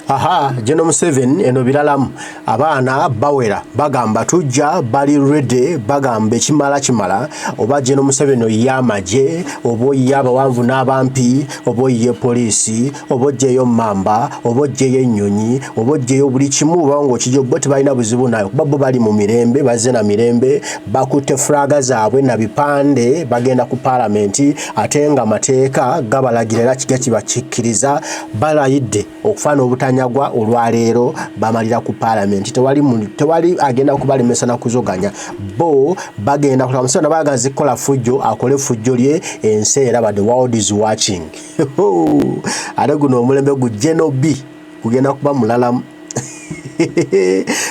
Aha, General 7 eno biralamu abaana bawera bagamba tujja bali ready bagamba chimala oba General 7 yamaje oboyi abawanvu n'abampi oboyi police obojjeyo mamba obojjeyo ennyonyi obojjeyo buli kimu bango kijo bote balina buzibu nayo babbo bali mu mirembe bazze na mirembe bakutte flaga zaabwe na bipande bagenda ku Palamenti atenga amateeka gabalagirira kigaki bakikkiriza balayidde okufana obutanyagwa olwaleero bamalira ku Palamenti tewali agenda kubalemesa na kuzoganya bo bagenda kulamusana bagazi kola fujjo akole fujjo lye enseera but the world is watching ate guno omulembe gu Genobi kugenda kuba mulalamu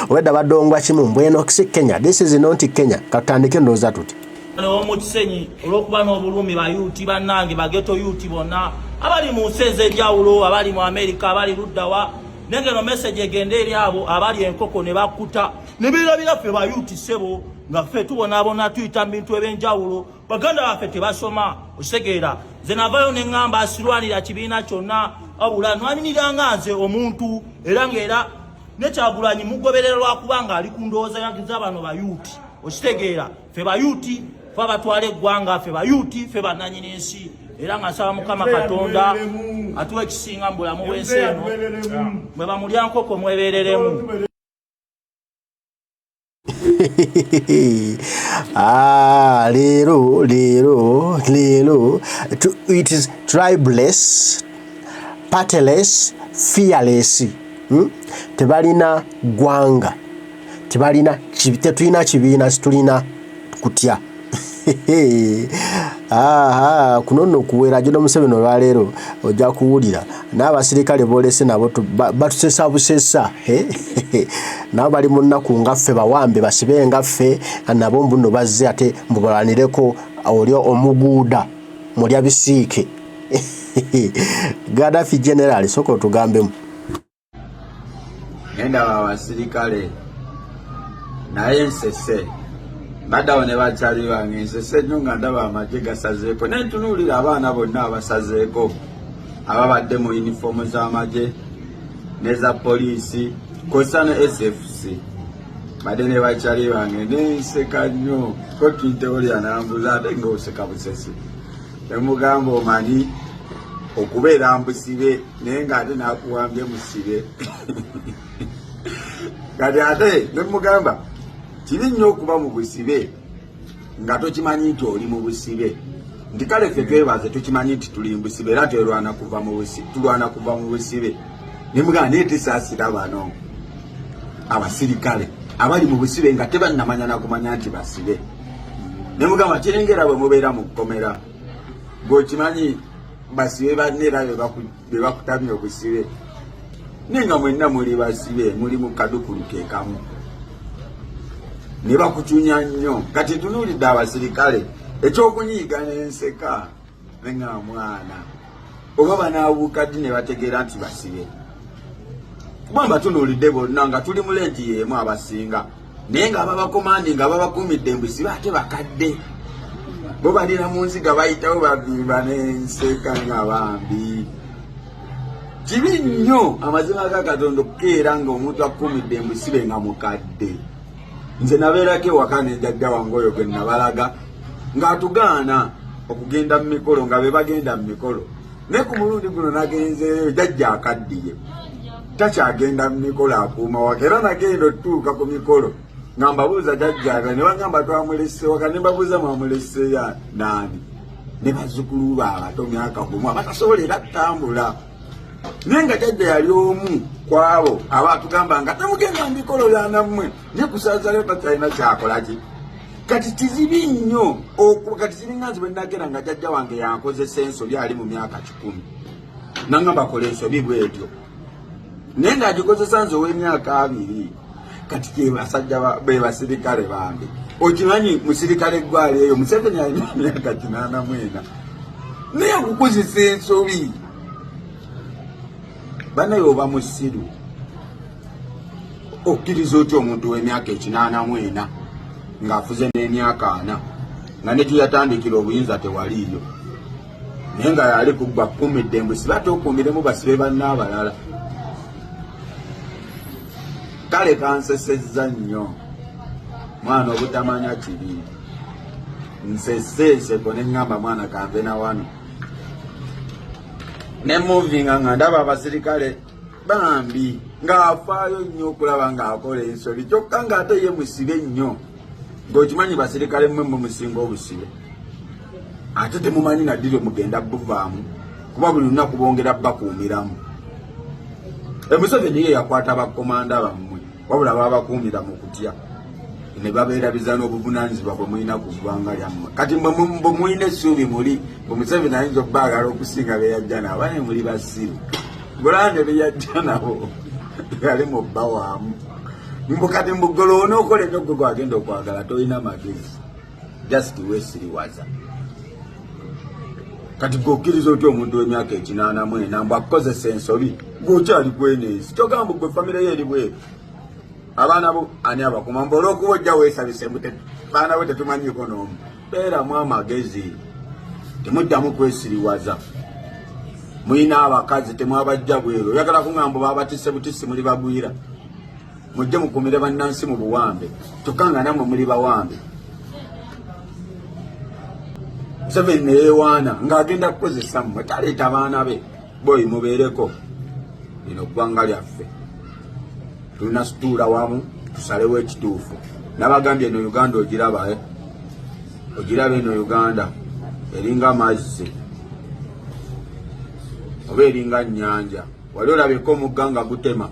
weda badongwa kimu mbweno Kenya. This is not Kenya. Katandike ndoza tuti omukisenyi olwokuba n'obulumi bayuti bannange bageto yuti bonna abali mu nseze enjawulo abali mu America abali luddawa nengeno message egende eri abo abali enkoko ne bakuta ne birabira ffe bayuti sebo nga ffe tubonabona tuyita bintu ebyenjawulo baganda baffe tebasoma osegeera ze navayo ne ngamba asirwanira kibiina kyonna abula nwaminira nze omuntu era ngera nekyagulanyi mugobererwa kubanga ali kundooza yagiza bano bayuti okitegeera ffe bayuti fe batwale eggwanga ffe bayuti ffe bannanyini ensi era nga nsaba Mukama Katonda atuwa ekisinga mu bulamu bw'ensi eno mwe bamulya nkoko mwebereremu. Lero it is tribeless, partyless, fearless. Tebalina gwanga tebalina tetulina kibiina situlina kutya kunono kuwera General Museveni olwaleero ojja kuwulira n'abasirikale bolese nabo batusesa busesa nabo bali mu nnaku ngaffe bawambe basibe ngaffe nabo mbuno bazze ate mbubalanireko oli omuguuda mulya bisiike Gaddafi general soko tugambemu Nenda abasirikale naye nsese badawo ne bakyali bange nsese nnyo nga ndaba amagye gasazeeko naye ntunuulira abaana bonna abasazeeko ababadde mu yunifoomu z'amagye neza poliisi kosa ne SFC badde ne bakyali bange nenseka nnyo ko twitewolya nambuza ate ng'oseka busesi emugamba omanyi okubeera mbusibe naye ng'ate n'akuwambye musibe kati ate nemugamba kibi nnyo okuba mu busibe nga tokimanyi nti oli mu busibe nti kale ffe twebaze tukimanyi nti tuli mu busibe era tulwana kuva mu busibe nemugamba naye tesaasira bano abasirikale abali mu busibe nga tebannamanya nakumanya nti basibe nemugamba kirengera bwe mubeera mu kkomera ng'okimanyi basibe banneera be bakutamya obusibe ninga mwenna muli basibe muli mu kadukulu kekamu ne bakucunya nnyo kati tunuulidde abasirikale ekyokunyiiga n'enseka nenga mwana oba banaabuuka ddi ne bategeera nti basibe kubanga tunuulidde bonna nga tuli mu leegi y'emu abasinga naye nga ababakomandi nga babakuumidde embusibe ate bakadde bo balina mu nsi nga bayitawo babimba n'enseka nga bambi kibi nnyo amazima ga Katonda okukeera ng'omuntu akuumidde embusibe nga mukadde nze nabeerako ewaka ne jjajja wange oyo gwe nabalaga ng'atugaana okugenda mu mikolo nga be bagenda mu mikolo naye ku mulundi guno nagenzeeyo jjajja akaddiye takyagenda mu mikolo akuuma waka era nagenda otutuuka ku mikolo nga mbabuuza jjajjaaga ne bagamba twamulese waka ne mbabuuza mwamuleseya naani ne bazzukulu baabato myaka gumu abatasobolera kutambula naye nga jjajja yali omu ku abo abatugamba nga temugenda mu mikolo byanammwe ne kusaazaleyo takyalina kyakolaki kati kizibi nnyo kati kiringa nzi bwe nagenda nga jjajja wange yankozesa ensobi ali mu myaka 10 nangamba kola ensobi bwetyo naye ng'agikozesa nze ow'emyaka 2 kati kyebasajja be basirikale bambi okimanyi musirikale eggwali eyo Museveni alina emyaka 84 naye okukozesa ensobi banaye oba musiru okkiriza otya omuntu w'emyaka 84 ng'afuze n'emyaka 4 nga ne gyeyatandikira obuyinza tewaliiyo naye nga yali kuggwa kuumidde embusibe ate okuumiremu basibe bannaabalala kale kansesezza nnyo mwana obutamanya kibi nsesese kone ngamba mwana kambe na wano ne moving nga ndaba abasirikale bambi ng'afaayo nnyo okulaba ng'akola ensobi kyokka ng'ate ye musibe nnyo ng'okimanyi basirikale mmwe musinga obusibe ate temumanyi naddiri mugenda buvaamu kuba buli lunaku bongera bakuumiramu Museveni ye yakwata bakomanda bammwe wabula babakuumira mu kutya ne babeerabiza n'obuvunaanyizibwa bwe mulina ku ggwanga lyammwe kati bwe mulina essuubi muli bwe Museveni ayinza okubaagala okusinga beyajja nabo bane muli basiru bulande beyajja nabo yali mu bba waamu mbu kati mbugolo onookola ebyo gwe gwagenda okwagala tolina magezi just weesiriwaza kati gwokkiriza otya omuntu w'emyaka 84 mbu akozesa ensobi gwokyali kweneezi kyogamba gwe famire ye eri bweru abaana bo ani abakuma mbu olw'okuba ojja weesabise baana bo tetumanyiiko n'omu beeramu amagezi temuddamu kwesiriwaza mulina abakazi temwabajja bweru oyagala kuŋŋamba babatisse butissi muli bagwira mujje mukumire bannansi mu buwambe kyokka nga nammwe muli bawambe Museveni neyewaana ng'agenda kukozesa mmwe taleeta baana be boyi mubeereko lino ggwanga lyaffe tulina situula wamu tusalewo ekituufu nabagambye eno Uganda ogiraba ogiraba eno Uganda eringa amazzi oba eringa nnyanja wali olabeko omugga nga gutema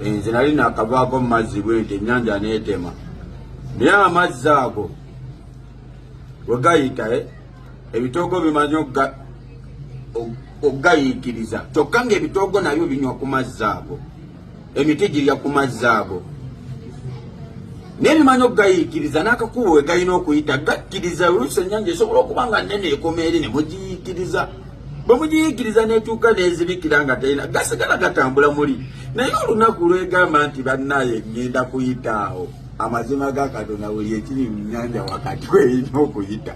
nze nali nakavaako mu mazzi bwenti ennyanja neetema naye amazzi ago wegayita ebitoogo bimanyi okugayiikiriza kyokka nga ebitoogo nabyo binywa ku mazzi ago emiti girya ku mazzi ago naye bimanyi okugayiikiriza n'akakubo we galina okuyita gakkiriza oluusi ennyanja esobola okuba nga nnene ekoma eri ne mugiyiikiriza bwe mugiyiikiriza n'etuuka n'ezibikira nga talina gasigala gatambula muli naye olunaku lwegamba nti bannaye ngenda kuyitaawo amazima ga Katonda buli ekiri mu nnyanja wakati kweyina okuyita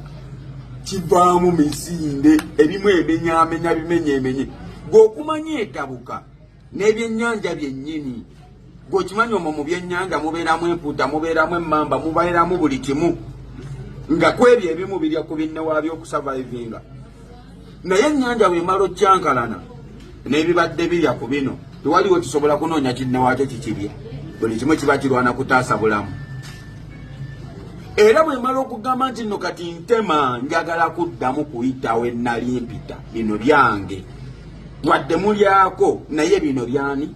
kivaamu misinde ebimu emenyaamenya bimenyeemenye gweokumanya etabuka n'ebyennyanja byennyini gweokimanyi omwo mu byennyanja mubeeramu empuuta mubeeramu emmamba mubeeramu buli kimu nga kwebyo ebimu birya ku binnewaabyo okusavaivinga naye ennyanja bwemala okyankalana n'ebibadde birya ku bino tewaliwo tusobola kunoonya kinnewaakyo kikirya buli kimu kiba kirwana kutaasa bulamu era bwemala okugamba nti nno kati ntema njagala kuddamu kuyitawo ennali mpita bino byange wadde mulyako naye bino byani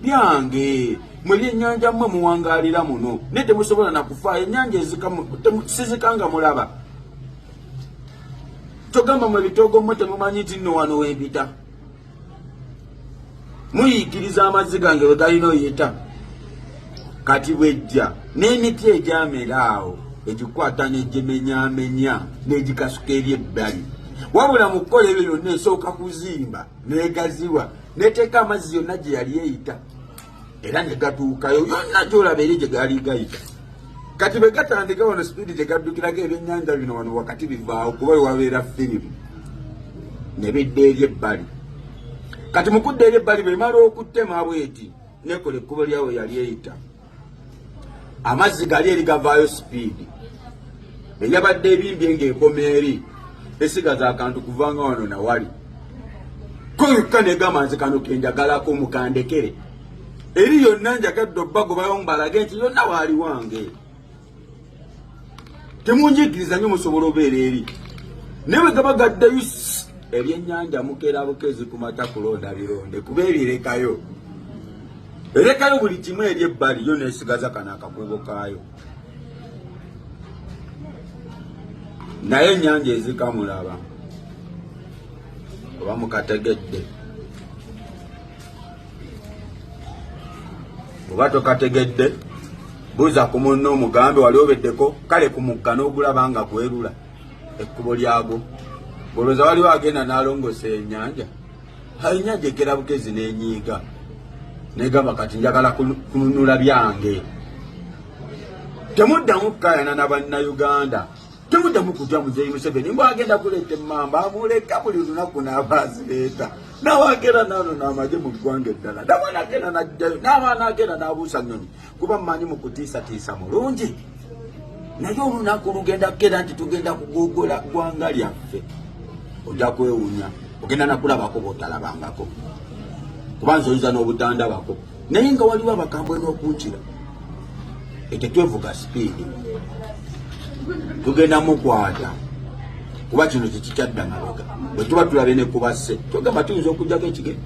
byange mweri ennyanja mmwe muwangaalira muno naye temusobola nakufaayo ennyanja sizikanga mulaba togamba mwe bitoogo mmwe temumanyi nti nno wano wempita muyiikiriza amazzi gange we galina oyita kati bwejja n'emiti egyamera awo egikwata n'egimenyaamenya n'egikasuka eri ebbali wabula mu kukola ebyo byonna esooka kuzimba n'egaziwa n'eteeka amazzi yonna gye yali eyita era ne gatuukayo yonna gy'olaba eri gye gaali gayita kati bwe gatandika wano sipiidi gye gaddukirako ebyennyanja bino wano wakati bivaawo kuba wewabeera firimu ne bidda eri ebbali kati mu kudda eri ebbali bwemala okutema bweti nekola ekkubo lyawe yali eyita amazzi gali eri gavaayo sipiidi eryabadde ebimbye ng'ekoma eri esigaza akantu kuvanga wano nawali koyokka negamba nze kano kenjagalako mukandekere eri yonna njagadde obbagobayo mbalage nti yonna waali wange temunjigiriza nnyo musobola obeera eri naye bwe gaba gaddeyo ebyennyanja mukeera bukezi kumata kulonda bironde kuba ebirekayo erekayo buli kimu eri ebbali yo neesigaza kano akakubo kaayo naye ennyanja ezikamulaba oba mukategedde oba tokategedde buuza ku munno omugambe wali obeddeko kale ku mugga n'ogulaba nga gwerula ekkubo lyago bolooza waliwo agenda n'alongosa ennyanja ennyanja ekera bukezi n'enyiiga negamba kati njagala kununula byange temuddamu kukayana na bannayuganda temuddamu kutya muzeeyi Museveni mbw agenda kuleeta emmamba amuleka buli lunaku n'abaazireeta Nawagera nano n'amagye mu ggwanga eddala. Nabanagenda najjayo n'abaanagenda n'abuusa nnyonyi kuba mmanyi mu kutiisatiisa mulungi. Naye olunaku lugenda kera nti tugenda kugogola ggwanga lyaffe. Ojja kwewuunya. Ogenda nakulabako b'otalabangako. Kuba nsoyinza n'obutandabako. Naye nga waliwo abakambwe n'okunkira. Tetwevuga sipiidi. Tugenda mukwata. Kuba kino tekikyadda mabega. Bwe tuba tulabe ne kubasse. Togamba tuyinza okugyako ekigere.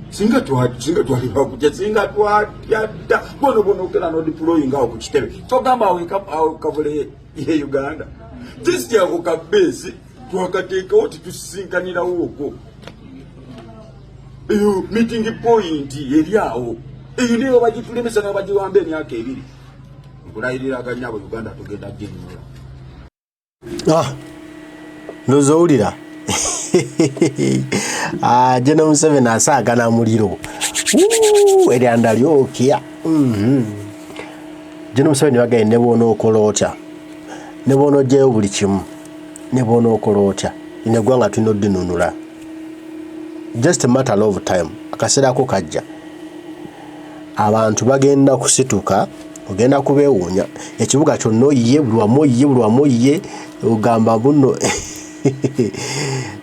Singa twaliba kujja singa twatyadda. Bono okera n'odiployinga awo ku kitebe. Togamba awo kavule ye Uganda. Just yako kabesi twakateekawo tetusisinkanirawo okwo. Eyo meeting point eri awo. Eyo niyo bagitulemesa nga bagiwamba emyaka ebiri. Nkulayirira aganyabo Uganda tugenda gyenyula. Nozowulira General Museveni asaagana muliro eryanda lyokya. General Museveni bagaye ne boona okola otya ne boona ogyeyo buli kimu ne boona okola otya ine eggwanga tulina oddinunula. Just a matter of time. Akaseera ko kajja abantu bagenda kusituka ogenda kubeewuunya ekibuga kyonna oyiye buli wamu oyiye ogamba buno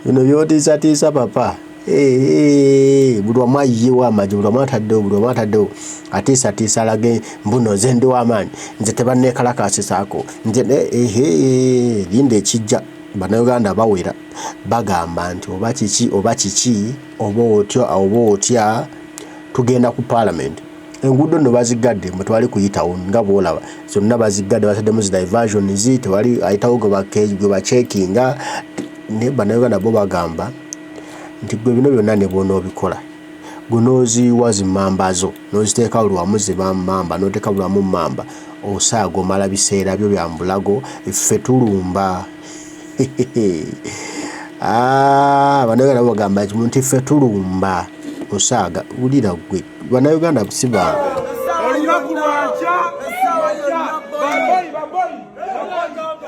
bino byotiisatiisa papa buli wamu ayiyewo amagye buli wamu ataddewo atiisatiisa alage mbuno nze ndi w'amaanyi nze tebanneekalakaasisaako nze linda ekijja. Bannayuganda bawera bagamba nti oba kiki oba otya tugenda ku Palamenti. Enguudo nno bazigadde mwe twali kuyitawo nga bw'olaba zonna bazigadde basaddemu zi diversions tewali ayitawo gwe bacekinga. Ne bannayuganda bo bagamba nti gwe bino byonna ne boona obikola gwe n'oziyiwa zimmamba zo n'oziteeka buli wamu zibammamba n'oteeka buli wamu mmamba osaaga omala biseera byo bya mbulago ffe tulumba. Bannayuganda bagamba nti ffe tulumba osaaga wulira gwe bannayuganda busiba olunaku lwankya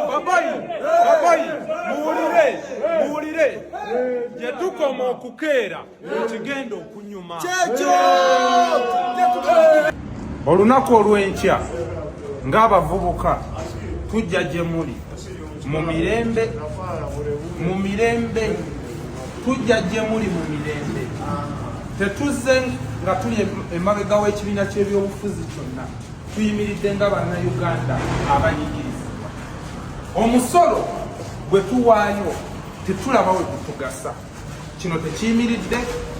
babayi muwulire gye tukoma okukeera kigenda okunyuma olunaku olw'enkya ng'abavubuka tujja gye muli mu mirembe tujja gye muli mu mirembe. Tetuzze nga tuli emabega w'ekibiina ky'ebyobufuzi kyonna tuyimiridde nga bannayuganda abanyigirizibwa. Omusolo gwe tuwaayo tetulaba we gutugasa. Kino tekiyimiridde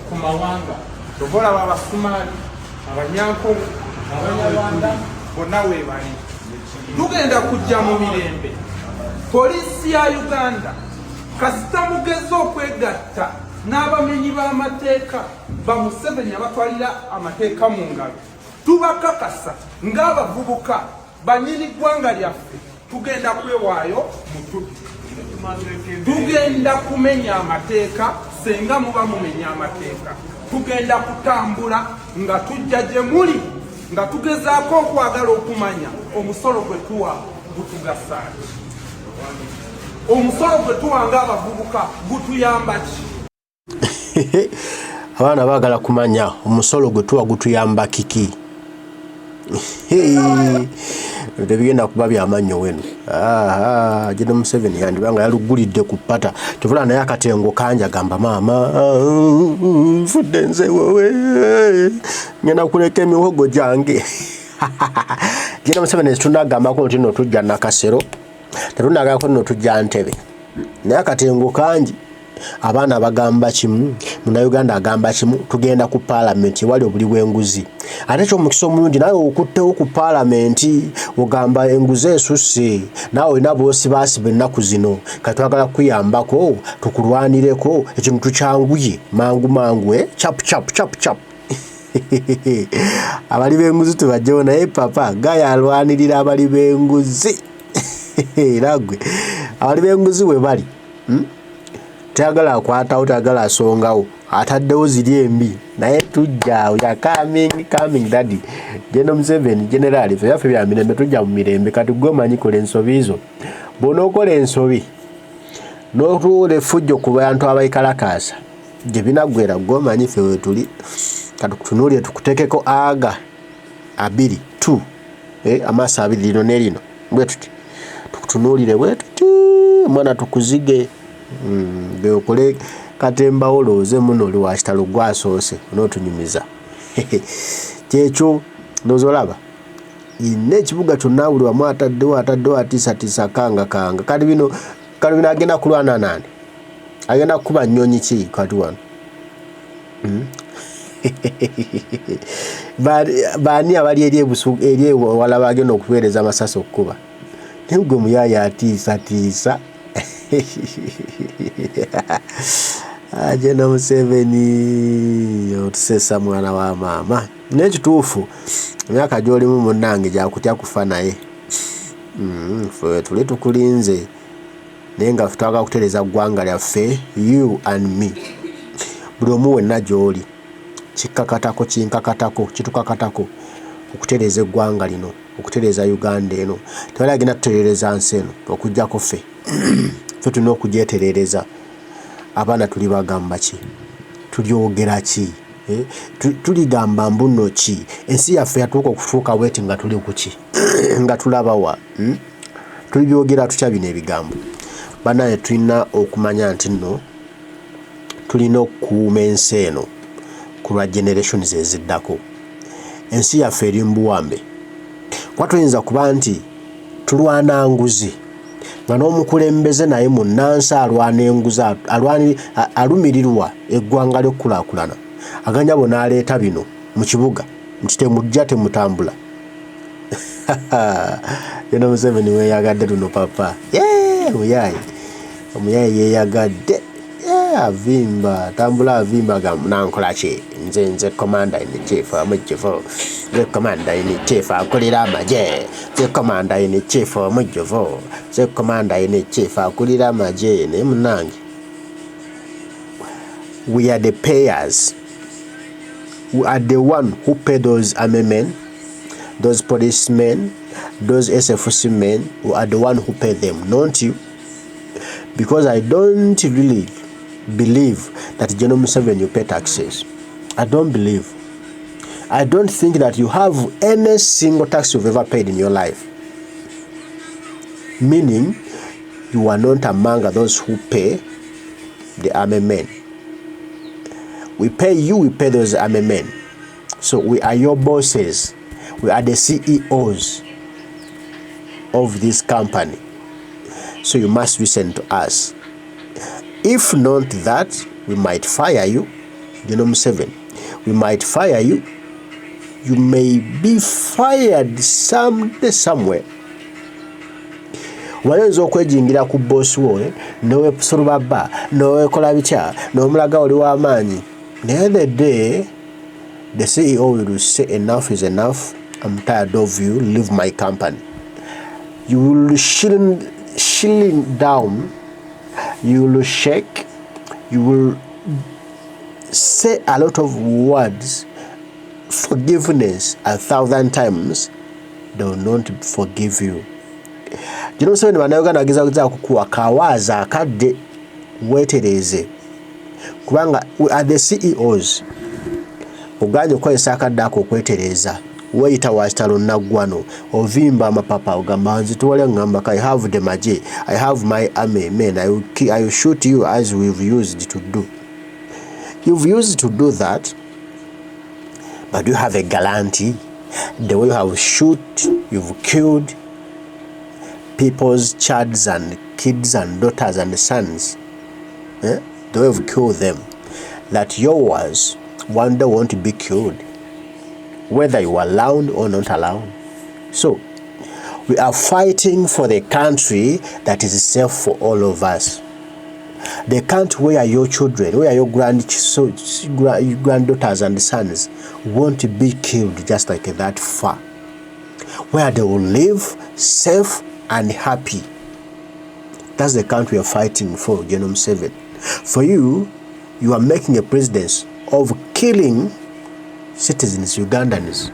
ku mawanga. Tobolaba Abasumaali, Abanyankole, Abanyarwanda bonna weebali. Tugenda kujja mu mirembe. Poliisi ya Uganda kasita mugeze okwegatta n'abamenyi b'amateeka ba Museveni abatwalira amateeka mu ngalo. Tubakakasa ng'abavubuka bannyini ggwanga lyaffe tugenda kwewaayo mutubi. Tugenda kumenya amateeka senga muba mumenya amateeka. Tugenda kutambula nga tujja gye muli nga tugezaako okwagala okumanya omusolo gwe tuwa gutugasaaki. Omusolo gwe tuwa ng'abavubuka gutuyamba ki? Abaana baagala kumanya omusolo gwe tuwa gutuyamba kiki. Tebigenda kuba byamannyo weno. General Museveni yandibanga yalugulidde ku ppata tebula naye akatengo kanja gamba maama nfudde nze wowe ngenda kuleka emiwogo gyange. General Museveni tunagambako nti nno tujja Nakasero tetunagambako nno tujja Ntebe naye akatengo kangi. Abaana bagamba kimu, Munnayuganda agamba kimu, tugenda ku Palamenti wali obuli bw'enguzi. Ate ky'omukisa omulungi nawe okuttewo ku Palamenti ogamba enguzi esusse naawe olina boosibaasiba ennaku zino kati twagala kuyambako tukulwanireko ekintu tukyanguye mangu chapu. Abali b'enguzi tubajjewo naye papa gaya alwanirira abali b'enguzi. Era gwe abali b'enguzi we bali tayagala akwatawo tayagala asongawo ataddewo ziri embi naye tujja ya coming daddy. General Museveni generali ffe yaffe bya mirembe tujja mu mirembe kati gwe omanyi kola ensobi zo bw'onookola ensobi n'otuula effujjo ku bantu abayikalakaasa gye binagwera gwomanyi ffe wetuli katukutunuulire tukutekeko aga 2 amaaso 2 lino ne lino bwe tuti tukutunuulire bwe tuti mwana tukuzige geokole katemba olooze muno oli wa kitalo gwasoose onootunyumiza kyekyo nozolaba ine ekibuga kyonna buli wamu ataddewo atiisatiisa kanga kati bino agenda kulwana nani agenda kukuba nnyonyi ki kati wano baani abali eri ewala bagenda okuweereza amasasi okukuba naye gwe muyaaya atiisatiisa Agenda Museveni otusesa mwana wa maama n'ekituufu emyaka gy'olimu munnange gyakutya kufa naye ffe tuli tukulinze naye nga tutwaka kutereeza ggwanga lyaffe you and me buli omu wenna gy'oli kitukakatako okutereeza eggwanga lino okutereeza Uganda eno tewali agenda tutereereza nsi eno okuggyako ffe tulina okugyetereereza. Abaana tuli bagamba ki tulyogera ki tuligamba mbuno ki ensi yaffe yatuuka okufuuka bweti nga tuli kuki nga tulabawa tulibyogera tutya bino ebigambo banaye tulina okumanya nti nno tulina okukuuma ensi eno ku lwa generations eziddako. Ensi yaffe eri mbuwambe kuba tuyinza kuba nti tulwana nguzi nga n'omukulembeze naye munnansi alwana enguzi alumirirwa eggwanga ly'okukulaakulana aganya bona aleeta bino mu kibuga nti temujja temutambula. Yena Museveni weeyagadde luno papa omuyaayi yeeyagadde avimba tambula avimba nankola ki nze commander in chief amujjuvu nze commander in chief akulira amagye nze commander in chief amujjuvu nze commander in chief akulira amagye naye munnange we are the payers. We are the one who pay those army men, those policemen, those SFC men. We are the one who pay them, not you. Because I don't really believe that General Museveni you pay taxes. I don't believe. I don't think that you have any single tax you've ever paid in your life. Meaning, you are not among those who pay the army men. We pay you, we pay those army men. So we are your bosses. We are the CEOs of this company. So you must listen to us. If not that, we might fire you. You know, 7. We might fire you. You may be fired someday somewhere. Walenzo okwejingira ku boss wo nowe surubaba nowe kola bitya n'omulaga oli w'amaanyi. The day the CEO will say enough is enough, I'm tired of you, leave my company. You will shilling down, you will shake, you will say a lot of words, forgiveness 1,000 times, they will not forgive you. You know, so banayoga nagiza kukuwa kawaza akadde wetereze kubanga we are the CEOs. Oganye okozesa akadde ako okwetereza weyita wakitalo naggwano ovimba amapapa ogamba nze tuwale ngamba I have the maje, I have my army men, I will shoot you as we've used to do. You've used to do that, but you have a guarantee the way you have shoot, you've killed people's childs and kids and daughters and sons, the way you've killed them, that yours one day won't be killed, whether you are allowed or not allowed. So we are fighting for the country that is safe for all of us. The country where your children, where your granddaughters and sons won't be killed just like that far, where they will live safe and happy. That's the country you're fighting for, Genome 7. For you, you are making a president of killing citizens, Ugandans.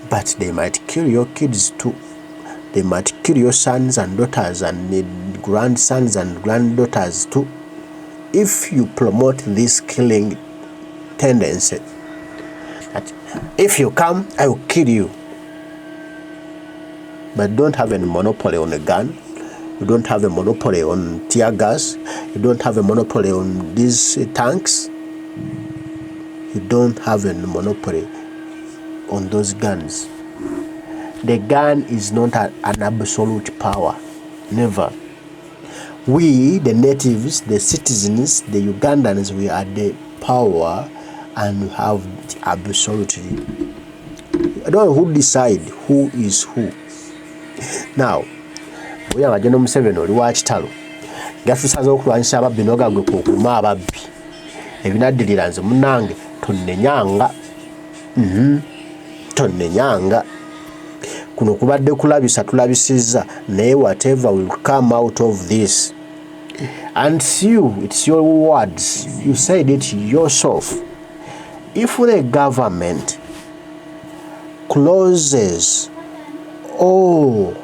But they might kill your kids too. They might kill your sons and daughters and grandsons and granddaughters too. if you promote this killing tendency, that if you come, I will kill you. But don't have any monopoly on a gun. You don't have a monopoly on tear gas. You don't have a monopoly on these tanks. You don't have a monopoly on those guns. The gun is not an absolute power. Never. We, the natives, the citizens, the Ugandans, we are the power and we have the absolutely. I don't know who decide who is who. Now, we are General Museveni oli wa kitalo. Gatusaze okulwanyisa ababbi n'ogagwe kukuuma ababbi. Ebinaddirira nze munnange tonnenyanga. Tonnenyanga. Kuno kubadde kulabisa tulabisizza naye whatever will come out of this. And you, it's your words. You said it yourself. If the government closes all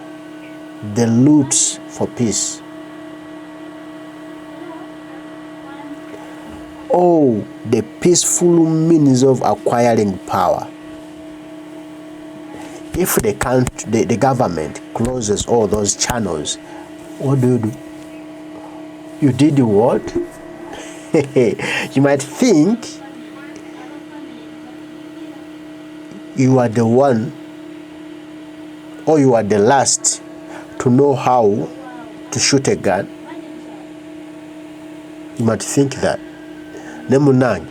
the routes for peace, all the peaceful means of acquiring power, if the country, the government closes all those channels, what do? You did what? You might think you are the one or you are the last to know how to shoot a gun. You might think that. Nemunangi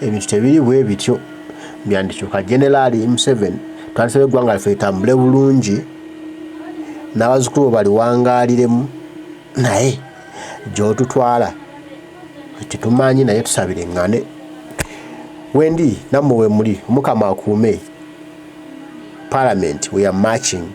ebintu tebiri bwe bityo byandikyuka Generali Museveni twandisaba eggwanga laffe litambule bulungi n'abazzukulu bali wangaaliremu naye gy'otutwala tetumanyi naye tusabire ngane wendi nammwe we muli Mukama akuume Palamenti we are marching